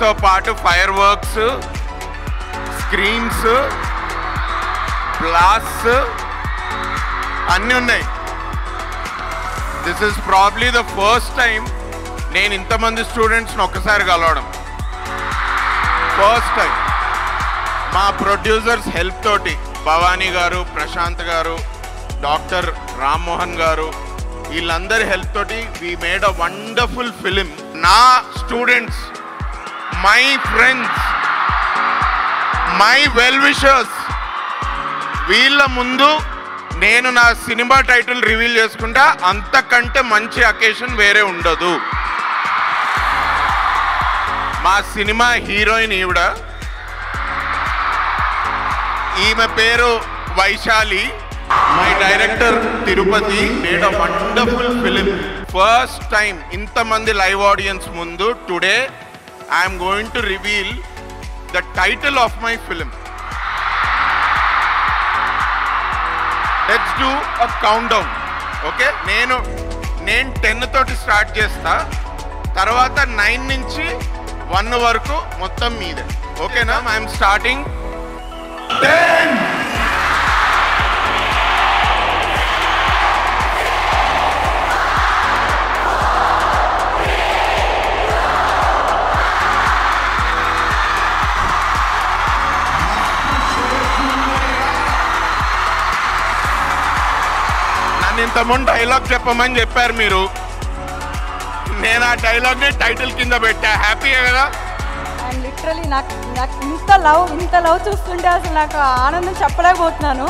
తో పాటు fire works, screens, blasts అన్నీ ఉన్నాయి. This is probably the first time నేను ఇంతమంది స్టూడెంట్స్ని ఒక్కసారి కలవడం. ఫస్ట్ టైం మా ప్రొడ్యూసర్స్ హెల్ప్ తోటి, భవానీ గారు, ప్రశాంత్ గారు, డాక్టర్ రామ్మోహన్ గారు, వీళ్ళందరి హెల్ప్ తోటి we made a wonderful film. నా students, my friends, my well wishers, వీళ్ళ ముందు నేను నా సినిమా టైటిల్ రివీల్ చేసుకుంటా. అంతకంటే మంచి అకేషన్ వేరే ఉండదు. మా సినిమా హీరోయిన్ ఈవిడ, ఈమె పేరు Vaishali. My director Tirupati. Made a wonderful film. First time ఇంతమంది లైవ్ ఆడియన్స్ ముందు today I'm going to reveal the title of my film. Let's do a count down. Okay, నేను 10 తోటి స్టార్ట్ చేస్తా. తర్వాత 9 నుంచి 1 వరకు మొత్తం మీదే. ఓకేనా? I'm starting 10. ఇంతమంది డైలాగ్ చెప్పమని చెప్పారు మీరు. నేను ఆ డైలాగ్ని టైటిల్ కింద పెట్టా. హ్యాపీయే కదా? అండ్ లిటరలీ నాకు ఇంత లవ్ చూస్తుంటే అసలు నాకు ఆనందం చెప్పలేకపోతున్నాను.